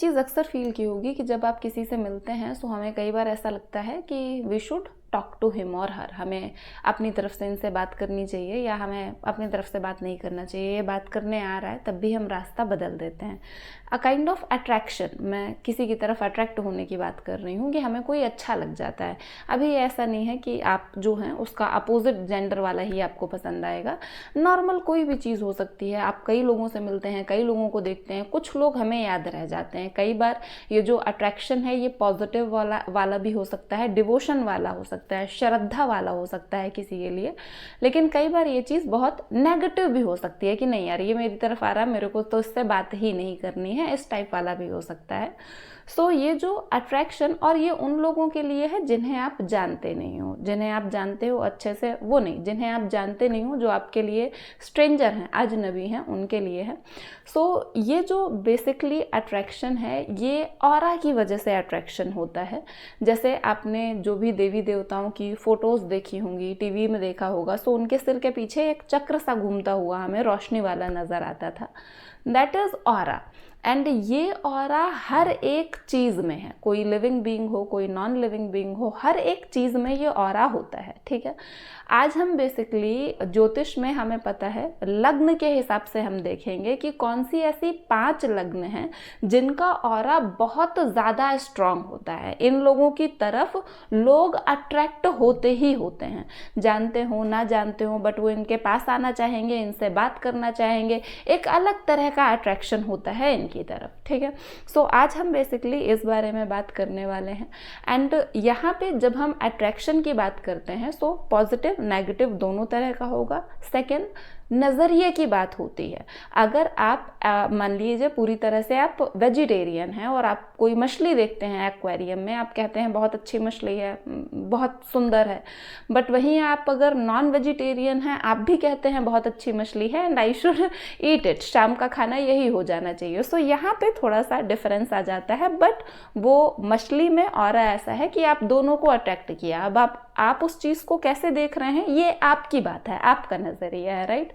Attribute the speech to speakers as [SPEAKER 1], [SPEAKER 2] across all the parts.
[SPEAKER 1] चीज़ अक्सर फील की होगी कि जब आप किसी से मिलते हैं तो हमें कई बार ऐसा लगता है कि we should talk to him और हर, हमें अपनी तरफ से इनसे बात करनी चाहिए या हमें अपनी तरफ से बात नहीं करना चाहिए। ये बात करने आ रहा है तब भी हम रास्ता बदल देते हैं। अ काइंड ऑफ अट्रैक्शन, मैं किसी की तरफ अट्रैक्ट होने की बात कर रही हूँ कि हमें कोई अच्छा लग जाता है। अभी ऐसा नहीं है कि आप जो हैं उसका अपोजिट जेंडर वाला ही आपको पसंद आएगा। नॉर्मल कोई भी चीज़ हो सकती है। आप कई लोगों से मिलते हैं, कई लोगों को देखते हैं, कुछ लोग हमें याद रह जाते हैं। कई बार ये जो अट्रैक्शन है ये पॉजिटिव वाला भी हो सकता है, डिवोशन वाला हो सकता है, श्रद्धा वाला हो सकता है किसी के लिए। लेकिन कई बार ये चीज़ बहुत नेगेटिव भी हो सकती है कि नहीं यार ये मेरी तरफ आ रहा है, मेरे को तो इससे बात ही नहीं करनी है, इस टाइप वाला भी हो सकता है। सो ये जो अट्रैक्शन, और ये उन लोगों के लिए है जिन्हें आप जानते नहीं हो। जिन्हें आप जानते हो अच्छे से वो नहीं, जिन्हें आप जानते नहीं हो, जो आपके लिए स्ट्रेंजर हैं, अजनबी हैं, उनके लिए है। सो ये जो बेसिकली अट्रैक्शन है ये ऑरा की वजह से अट्रैक्शन होता है। जैसे आपने जो भी देवी देवताओं की फ़ोटोज़ देखी होंगी, टीवी में देखा होगा, सो उनके सिर के पीछे एक चक्र सा घूमता हुआ हमें रोशनी वाला नज़र आता था। That is aura. एंड ये ऑरा हर एक चीज़ में है, कोई लिविंग बीइंग हो, कोई नॉन लिविंग बीइंग हो, हर एक चीज़ में ये ऑरा होता है। ठीक है, आज हम बेसिकली ज्योतिष में हमें पता है लग्न के हिसाब से हम देखेंगे कि कौन सी ऐसी 5 लग्न हैं जिनका ऑरा बहुत ज़्यादा स्ट्रांग होता है। इन लोगों की तरफ लोग अट्रैक्ट होते ही होते हैं, जानते हो ना जानते हो, बट वो इनके पास आना चाहेंगे, इनसे बात करना चाहेंगे। एक अलग तरह का अट्रैक्शन होता है की तरफ। ठीक है, सो आज हम बेसिकली इस बारे में बात करने वाले हैं। एंड यहाँ पे जब हम अट्रैक्शन की बात करते हैं सो पॉजिटिव नेगेटिव दोनों तरह का होगा। सेकंड, नज़रिए की बात होती है। अगर आप मान लीजिए पूरी तरह से आप वेजिटेरियन हैं और आप कोई मछली देखते हैं एक्वेरियम में, आप कहते हैं बहुत अच्छी मछली है, बहुत सुंदर है, बट वहीं आप अगर नॉन वेजिटेरियन हैं आप भी कहते हैं बहुत अच्छी मछली है and I should eat it, शाम का खाना यही हो जाना चाहिए। सो यहाँ पे थोड़ा सा डिफरेंस आ जाता है, बट वो मछली में ऑरा ऐसा है कि आप दोनों को अट्रैक्ट किया। अब आप उस चीज़ को कैसे देख रहे हैं ये आपकी बात है, आपका नज़रिया है, राइट।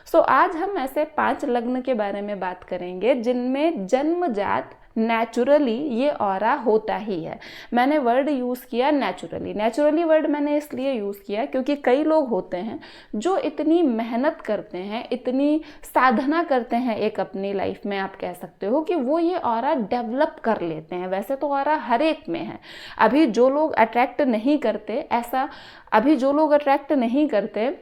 [SPEAKER 1] सो आज हम ऐसे 5 लग्न के बारे में बात करेंगे जिनमें जन्मजात नेचुरली ये ऑरा होता ही है। मैंने वर्ड यूज़ किया नेचुरली। नेचुरली वर्ड मैंने इसलिए यूज़ किया क्योंकि कई लोग होते हैं जो इतनी मेहनत करते हैं, इतनी साधना करते हैं एक अपनी लाइफ में, आप कह सकते हो कि वो ये ऑरा डेवलप कर लेते हैं। वैसे तो ऑरा हर एक में है। अभी जो लोग अट्रैक्ट नहीं करते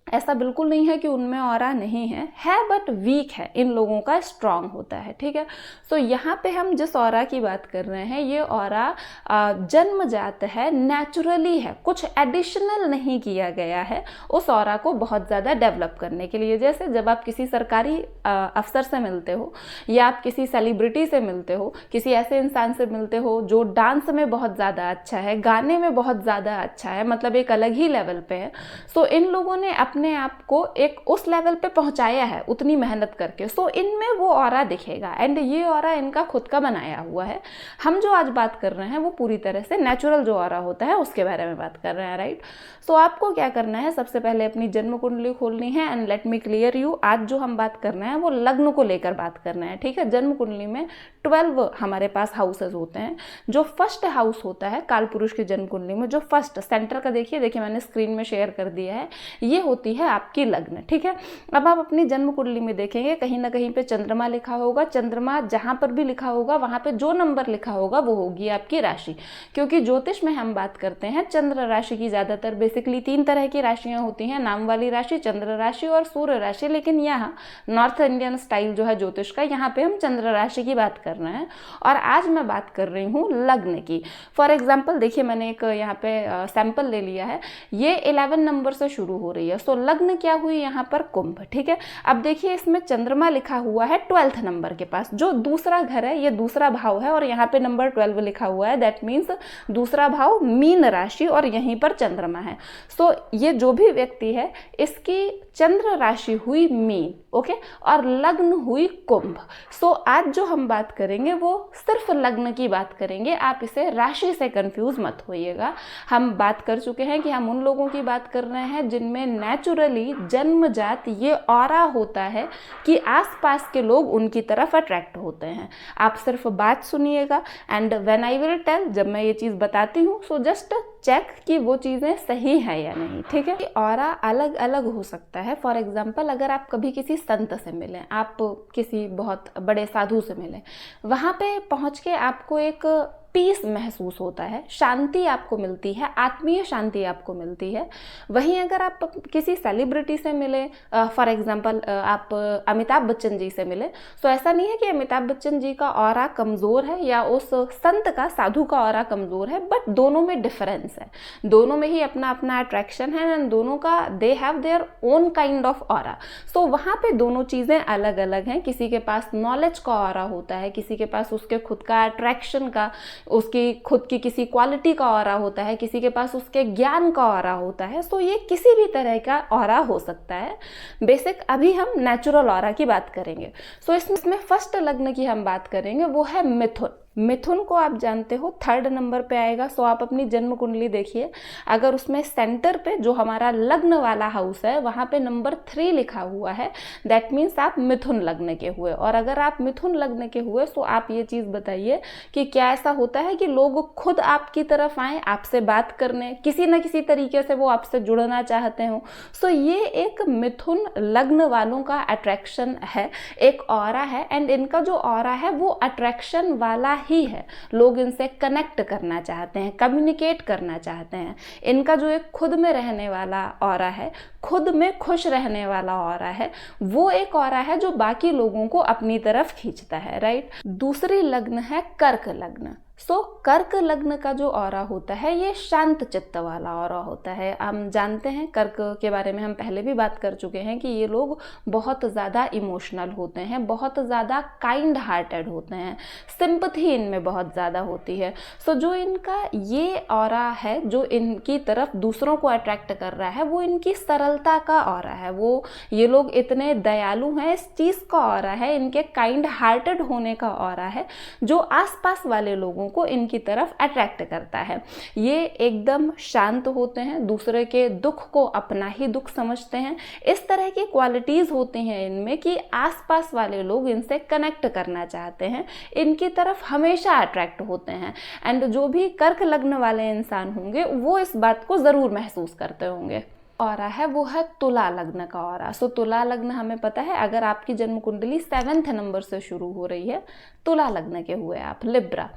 [SPEAKER 1] ऐसा बिल्कुल नहीं है कि उनमें ऑरा नहीं है बट वीक है, इन लोगों का स्ट्रांग होता है। ठीक है, सो यहाँ पे हम जिस ऑरा की बात कर रहे हैं ये ऑरा जन्मजात है, नेचुरली है, कुछ एडिशनल नहीं किया गया है उस ऑरा को बहुत ज़्यादा डेवलप करने के लिए। जैसे जब आप किसी सरकारी अफसर से मिलते हो या आप किसी सेलिब्रिटी से मिलते हो, किसी ऐसे इंसान से मिलते हो जो डांस में बहुत ज़्यादा अच्छा है, गाने में बहुत ज़्यादा अच्छा है, मतलब एक अलग ही लेवल पे है। सो इन लोगों ने अपने आप को एक उस लेवल पे पहुंचाया है उतनी मेहनत करके, सो इनमें वो ऑरा दिखेगा एंड ये ऑरा इनका खुद का बनाया हुआ है। हम जो आज बात कर रहे हैं वो पूरी तरह से नेचुरल जो ऑरा होता है उसके बारे में बात कर रहे हैं, राइट। सो आपको क्या करना है, सबसे पहले अपनी जन्म कुंडली खोलनी है and let me clear you, आज जो हम बात कर रहे हैं वो लग्न को लेकर बात कर रहे हैं। ठीक है, जन्म कुंडली में 12 हमारे पास हाउसेज होते हैं। जो फर्स्ट हाउस होता है काल पुरुष की जन्म कुंडली में, जो फर्स्ट सेंटर का देखिए मैंने स्क्रीन में शेयर कर दिया है, ये होती है आपकी लग्न। ठीक है, अब आप अपनी जन्म कुंडली में देखेंगे कहीं ना कहीं पे चंद्रमा लिखा होगा। चंद्रमा जहां पर भी लिखा होगा वहां पे जो नंबर लिखा होगा वो होगी आपकी राशि। क्योंकि ज्योतिष में हम बात करते हैं चंद्र राशि की, ज्यादातर बेसिकली 3 तरह की राशियां होती हैं, नाम वाली राशि, चंद्र राशि और सूर्य राशि। लेकिन यहाँ नॉर्थ इंडियन स्टाइल जो है ज्योतिष का, यहाँ पे हम चंद्र राशि की बात कर रहे हैं और आज मैं बात कर रही हूँ लग्न की। फॉर एग्जाम्पल देखिए मैंने एक यहाँ पे सैंपल ले लिया है, ये 11 नंबर से शुरू हो रही है। सो लग्न क्या हुई यहाँ पर, कुंभ। ठीक है, अब देखिए इसमें चंद्रमा लिखा हुआ है 12th नंबर के पास, जो दूसरा घर है, ये दूसरा भाव है और यहाँ पे नंबर 12 लिखा हुआ है। दैट मीन्स दूसरा भाव मीन राशि और यहीं पर चंद्रमा है। सो ये जो भी व्यक्ति है इसकी चंद्र राशि हुई मीन। ओके, और लग्न हुई कुंभ। सो आज जो हम बात करेंगे वो सिर्फ लग्न की बात करेंगे, आप इसे राशि से कंफ्यूज मत होइएगा। हम बात कर चुके हैं कि हम उन लोगों की बात कर रहे हैं जिनमें नेचुरली जन्मजात ये ऑरा होता है कि आसपास के लोग उनकी तरफ अट्रैक्ट होते हैं। आप सिर्फ बात सुनिएगा and when I will tell, जब मैं ये चीज़ बताती हूँ सो जस्ट चेक कि वो चीज़ें सही है या नहीं, ठीक है। ऑरा अलग अलग हो सकता है। फॉर एग्जाम्पल, अगर आप कभी किसी संत से मिलें, आप किसी बहुत बड़े साधु से मिलें, वहाँ पे पहुँच के आपको एक पीस महसूस होता है, शांति आपको मिलती है, आत्मीय शांति आपको मिलती है। वहीं अगर आप किसी सेलिब्रिटी से मिले, फॉर एग्जांपल आप अमिताभ बच्चन जी से मिले, तो ऐसा नहीं है कि अमिताभ बच्चन जी का ऑरा कमज़ोर है या उस संत का, साधु का ऑरा कमज़ोर है, बट दोनों में डिफरेंस है, दोनों में ही अपना अपना अट्रैक्शन है एंड दोनों का they have their own kind of aura. So वहाँ पे दोनों चीज़ें अलग अलग हैं। किसी के पास नॉलेज का ऑरा होता है, किसी के पास उसके खुद का अट्रैक्शन का, उसकी खुद की किसी क्वालिटी का ऑरा होता है, किसी के पास उसके ज्ञान का ऑरा होता है। सो ये किसी भी तरह का ऑरा हो सकता है। बेसिक अभी हम नेचुरल ऑरा की बात करेंगे। सो इसमें फर्स्ट लग्न की हम बात करेंगे, वो है मिथुन। मिथुन को आप जानते हो 3rd नंबर पे आएगा। सो आप अपनी जन्म कुंडली देखिए, अगर उसमें सेंटर पे जो हमारा लग्न वाला हाउस है वहाँ पे नंबर 3 लिखा हुआ है, दैट मीन्स आप मिथुन लग्न के हुए। और अगर आप मिथुन लग्न के हुए तो आप ये चीज़ बताइए कि क्या ऐसा होता है कि लोग खुद आपकी तरफ आए, आपसे बात करने, किसी न किसी तरीके से वो आपसे जुड़ना चाहते हो। सो ये एक मिथुन लग्न वालों का अट्रैक्शन है, एक ऑरा है, एंड इनका जो ऑरा है वो अट्रैक्शन वाला ही है। लोग इनसे कनेक्ट करना चाहते हैं, कम्युनिकेट करना चाहते हैं। इनका जो एक खुद में रहने वाला ऑरा है, खुद में खुश रहने वाला ऑरा है, वो एक ऑरा है जो बाकी लोगों को अपनी तरफ खींचता है, राइट। दूसरी लग्न है कर्क लग्न। सो कर्क लग्न का जो ऑरा होता है ये शांत चित्त वाला ऑरा होता है। हम जानते हैं कर्क के बारे में हम पहले भी बात कर चुके हैं कि ये लोग बहुत ज़्यादा इमोशनल होते हैं, बहुत ज़्यादा काइंड हार्टेड होते हैं, सिंपथी इनमें बहुत ज़्यादा होती है। सो जो इनका ये ऑरा है जो इनकी तरफ दूसरों को अट्रैक्ट कर रहा है, वो इनकी सरलता का ऑरा है। वो ये लोग इतने दयालु हैं, इस चीज़ का ऑरा है, इनके काइंड हार्टेड होने का ऑरा है, जो आसपास वाले लोगों को इनकी तरफ अट्रैक्ट करता है। ये एकदम शांत होते हैं, दूसरे के दुख को अपना ही दुख समझते हैं। इस तरह की क्वालिटीज होती हैं इनमें कि आसपास वाले लोग इनसे कनेक्ट करना चाहते हैं, इनकी तरफ हमेशा अट्रैक्ट होते हैं। एंड जो भी कर्क लग्न वाले इंसान होंगे वो इस बात को जरूर महसूस करते होंगे। ऑरा है वो है तुला लग्न का ऑरा। सो तुला लग्न हमें पता है, अगर आपकी जन्म कुंडली 7th नंबर से शुरू हो रही है, तुला लग्न के हुए आप, लिब्रा।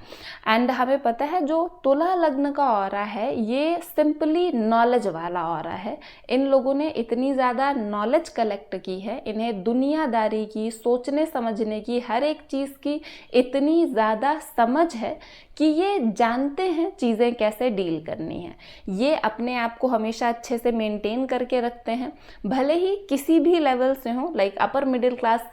[SPEAKER 1] एंड हमें पता है जो तुला लग्न का ऑरा है ये सिंपली नॉलेज वाला ऑरा है। इन लोगों ने इतनी ज़्यादा नॉलेज कलेक्ट की है, इन्हें दुनियादारी की, सोचने समझने की, हर एक चीज़ की इतनी ज़्यादा समझ है कि ये जानते हैं चीज़ें कैसे डील करनी है। ये अपने आप को हमेशा अच्छे से मेंटेन करके रखते हैं, भले ही किसी भी लेवल से हो, लाइक अपर मिडिल क्लास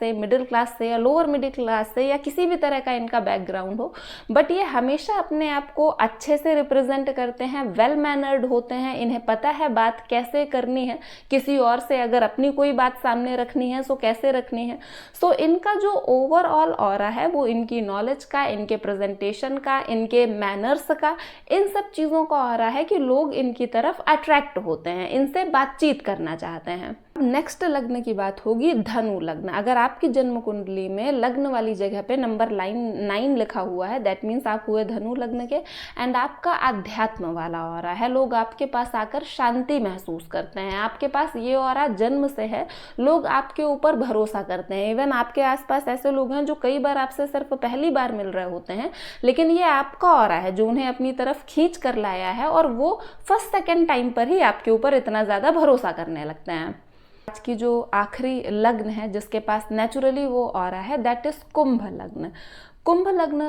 [SPEAKER 1] से या लोअर मिडिल क्लास से या किसी भी तरह का इनका बैकग्राउंड हो, बट ये हमेशा अपने आप को अच्छे से रिप्रेजेंट करते हैं, वेल मैनर्ड होते हैं, इन्हें पता है बात कैसे करनी है, किसी और से अगर अपनी कोई बात सामने रखनी है सो कैसे रखनी है। सो इनका जो ओवरऑल ऑरा है वो इनकी नॉलेज का, इनके प्रेजेंटेशन का, इनके मैनर्स का, इन सब चीज़ों का ऑरा है कि लोग इनकी तरफ अट्रैक्ट होते हैं, इनसे बातचीत करना चाहते हैं। नेक्स्ट लग्न की बात होगी धनु लग्न। अगर आपकी जन्म कुंडली में लग्न वाली जगह पे नंबर 9 लिखा हुआ है, दैट मीन्स आप हुए धनु लग्न के। एंड आपका अध्यात्म वाला ऑरा है, लोग आपके पास आकर शांति महसूस करते हैं, आपके पास ये ऑरा जन्म से है, लोग आपके ऊपर भरोसा करते हैं। इवन आपके आसपास ऐसे लोग हैं जो कई बार आपसे सिर्फ पहली बार मिल रहे होते हैं, लेकिन ये आपका ऑरा है जो उन्हें अपनी तरफ खींच कर लाया है, और वो फर्स्ट सेकेंड टाइम पर ही आपके ऊपर इतना ज़्यादा भरोसा करने लगते हैं। आज की जो आखिरी लग्न है जिसके पास नेचुरली वो ऑरा है, दैट इज कुंभ लग्न। कुंभ लग्न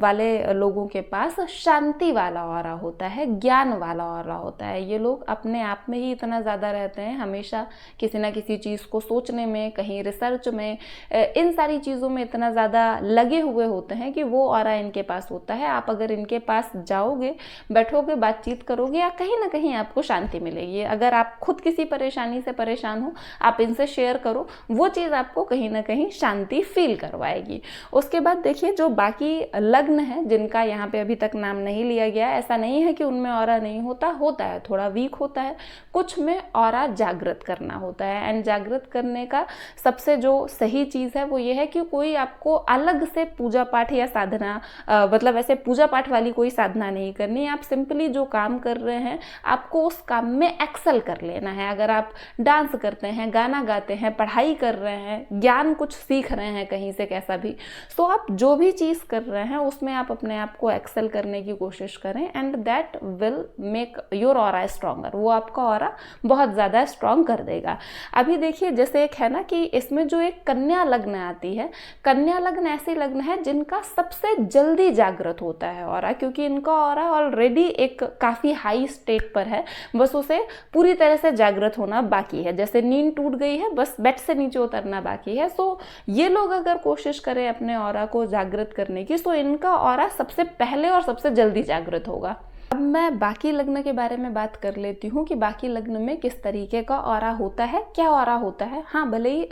[SPEAKER 1] वाले लोगों के पास शांति वाला ऑरा होता है, ज्ञान वाला ऑरा होता है। ये लोग अपने आप में ही इतना ज़्यादा रहते हैं, हमेशा किसी ना किसी चीज़ को सोचने में, कहीं रिसर्च में, इन सारी चीज़ों में इतना ज़्यादा लगे हुए होते हैं कि वो ऑरा इनके पास होता है। आप अगर इनके पास जाओगे, बैठोगे, बातचीत करोगे, या कहीं ना कहीं आपको शांति मिलेगी। अगर आप खुद किसी परेशानी से परेशान हो, आप इनसे शेयर करो, वो चीज़ आपको कहीं ना कहीं शांति फील करवाएगी। उसके बाद देखिए, जो बाकी लग्न है जिनका यहाँ पे अभी तक नाम नहीं लिया गया, ऐसा नहीं है कि उनमें ऑरा नहीं होता, होता है, थोड़ा वीक होता है, कुछ में ऑरा जागृत करना होता है। एंड जागृत करने का सबसे जो सही चीज़ है वो ये है कि कोई आपको अलग से पूजा पाठ या साधना, मतलब ऐसे पूजा पाठ वाली कोई साधना नहीं करनी। आप सिंपली जो काम कर रहे हैं, आपको उस काम में एक्सेल कर लेना है। अगर आप डांस करते हैं, गाना गाते हैं, पढ़ाई कर रहे हैं, ज्ञान कुछ सीख रहे हैं कहीं से कैसा भी, तो आप जो भी चीज़ कर रहे हैं उसमें आप अपने आप को एक्सेल करने की कोशिश करें, and that will make your aura stronger. वो आपका ऑरा बहुत ज़्यादा स्ट्रॉन्ग कर देगा। अभी देखिए, जैसे एक है ना कि इसमें जो एक कन्या लग्न आती है, कन्या लग्न ऐसी लग्न है जिनका सबसे जल्दी जागृत होता है ऑरा, क्योंकि इनका ऑरा ऑलरेडी एक काफ़ी हाई स्टेट पर है, बस उसे पूरी तरह से जागृत होना बाकी है। जैसे नींद टूट गई है, बस बेड से नीचे उतरना बाकी है। सो ये लोग अगर कोशिश करें अपने ऑरा को जागृत करने की, तो इनका ऑरा सबसे पहले और सबसे जल्दी जागृत होगा। अब मैं बाकी लग्न के बारे में बात कर लेती हूँ कि बाकी लग्न में किस तरीके का ऑरा होता है, क्या ऑरा होता है। हाँ, भले ही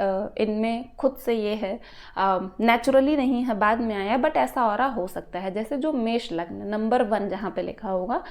[SPEAKER 1] इनमें खुद से ये है, नेचुरली नहीं है, बाद में आया, बट ऐसा ऑरा हो सकता है। जैसे जो मेष लग्न नंबर 1 जहाँ पे लिखा होगा,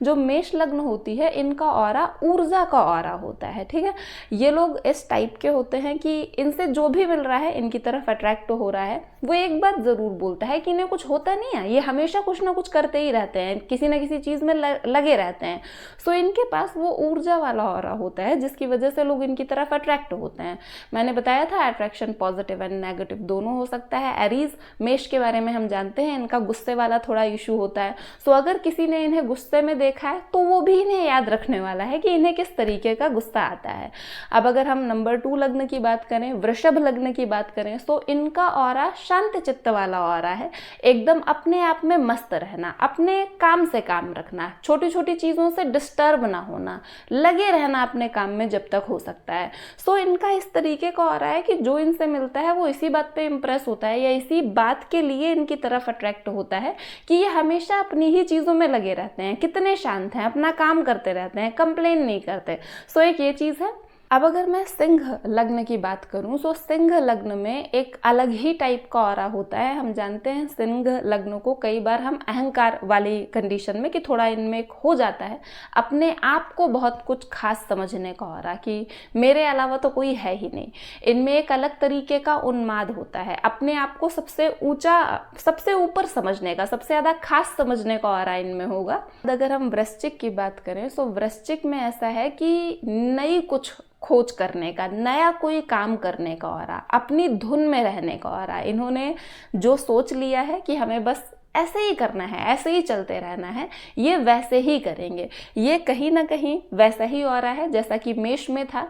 [SPEAKER 1] जो मेष लग्न होती है, इनका ऑरा ऊर्जा का ऑरा होता है। ठीक है, ये लोग इस टाइप के होते हैं कि इनसे जो भी मिल रहा है, इनकी तरफ अट्रैक्ट हो रहा है। वो एक बात ज़रूर बोलता है कि इन्हें कुछ होता नहीं है, ये हमेशा कुछ ना कुछ करते ही रहते हैं, किसी ना किसी चीज़ में लगे रहते हैं। सो इनके पास वो ऊर्जा वाला ऑरा होता है, जिसकी वजह से लोग इनकी तरफ अट्रैक्ट होते हैं। मैंने बताया था अट्रैक्शन पॉजिटिव एंड नेगेटिव दोनों हो सकता है। एरीज मेष के बारे में हम जानते हैं, इनका गुस्से वाला थोड़ा इशू होता है। सो अगर किसी ने इन्हें गुस्से में देखा है, तो वो भी इन्हें याद रखने वाला है कि इन्हें किस तरीके का गुस्सा आता है। अब अगर हम नंबर 2 लग्न की बात करें, वृषभ लग्न की बात करें, तो इनका ऑरा शांत चित्त वाला ऑरा है। एकदम अपने आप में मस्त रहना, अपने काम से काम रखना, छोटी छोटी चीज़ों से डिस्टर्ब ना होना, लगे रहना अपने काम में जब तक हो सकता है। सो इनका इस तरीके का ऑरा है कि जो इनसे मिलता है वो इसी बात पे इम्प्रेस होता है, या इसी बात के लिए इनकी तरफ अट्रैक्ट होता है कि ये हमेशा अपनी ही चीज़ों में लगे रहते हैं, कितने शांत हैं, अपना काम करते रहते हैं, कंप्लेन नहीं करते। सो एक ये चीज़ है। अब अगर मैं सिंह लग्न की बात करूं, तो सिंह लग्न में एक अलग ही टाइप का ऑरा होता है। हम जानते हैं सिंह लग्न को कई बार हम अहंकार वाली कंडीशन में, कि थोड़ा इनमें एक हो जाता है अपने आप को बहुत कुछ खास समझने का ऑरा, कि मेरे अलावा तो कोई है ही नहीं। इनमें एक अलग तरीके का उन्माद होता है, अपने आप को सबसे ऊंचा, सबसे ऊपर समझने का, सबसे ज़्यादा खास समझने का ऑरा इनमें होगा। अगर हम वृश्चिक की बात करें, तो वृश्चिक में ऐसा है कि नई कुछ खोज करने का, नया कोई काम करने का ऑरा, अपनी धुन में रहने का ऑरा। इन्होंने जो सोच लिया है कि हमें बस ऐसे ही करना है, ऐसे ही चलते रहना है, ये वैसे ही करेंगे। ये कहीं ना कहीं वैसा ही ऑरा है जैसा कि मेष में था,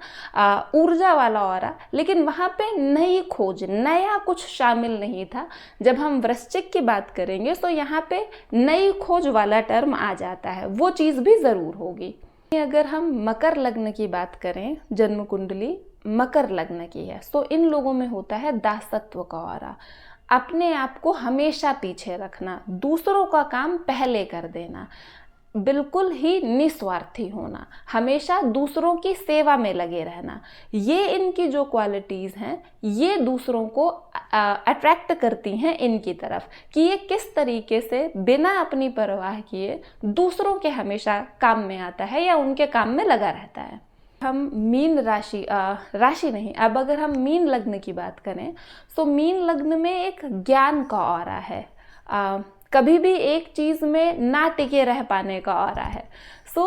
[SPEAKER 1] ऊर्जा वाला ऑरा, लेकिन वहाँ पे नई खोज, नया कुछ शामिल नहीं था। जब हम वृश्चिक की बात करेंगे, तो यहाँ पे नई खोज वाला टर्म आ जाता है, वो चीज़ भी ज़रूर होगी। अगर हम मकर लग्न की बात करें, जन्म कुंडली मकर लग्न की है, तो इन लोगों में होता है दासत्व का ऑरा, अपने आप को हमेशा पीछे रखना, दूसरों का काम पहले कर देना, बिल्कुल ही निस्वार्थी होना, हमेशा दूसरों की सेवा में लगे रहना। ये इनकी जो क्वालिटीज़ हैं, ये दूसरों को अट्रैक्ट करती हैं इनकी तरफ, कि ये किस तरीके से बिना अपनी परवाह किए दूसरों के हमेशा काम में आता है या उनके काम में लगा रहता है। हम मीन राशि नहीं, अब अगर हम मीन लग्न की बात करें, तो मीन लग्न में एक ज्ञान का ऑरा है, कभी भी एक चीज़ में ना टिके रह पाने का ऑरा है। सो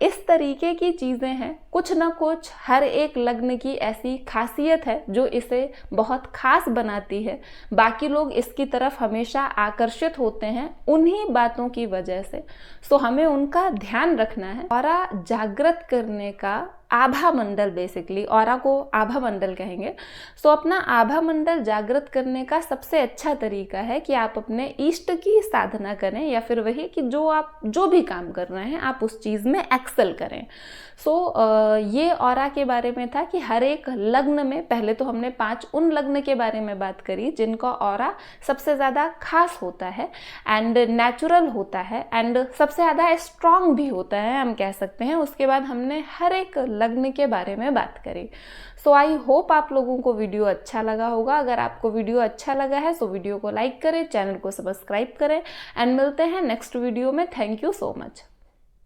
[SPEAKER 1] इस तरीके की चीज़ें हैं, कुछ ना कुछ हर एक लग्न की ऐसी खासियत है जो इसे बहुत खास बनाती है। बाकी लोग इसकी तरफ हमेशा आकर्षित होते हैं उन्हीं बातों की वजह से। सो हमें उनका ध्यान रखना है। ऑरा जागृत करने का आभा मंडल, बेसिकली ऑरा को आभा मंडल कहेंगे। सो अपना आभा मंडल जागृत करने का सबसे अच्छा तरीका है कि आप अपने इष्ट की साधना करें, या फिर वही कि आप जो भी काम कर रहे हैं आप उस चीज़ में एक्सेल करें। सो ये ऑरा के बारे में था कि हर एक लग्न में, पहले तो हमने 5 उन लग्न के बारे में बात करी जिनका ऑरा सबसे ज़्यादा खास होता है एंड नेचुरल होता है एंड सबसे ज़्यादा स्ट्रांग भी होता है, हम कह सकते हैं। उसके बाद हमने हर एक लग्न के बारे में बात करी। सो आई होप आप लोगों को वीडियो अच्छा लगा होगा। अगर आपको वीडियो अच्छा लगा है तो वीडियो को लाइक करें, चैनल को सब्सक्राइब करें एंड मिलते हैं नेक्स्ट वीडियो में। Thank you so much.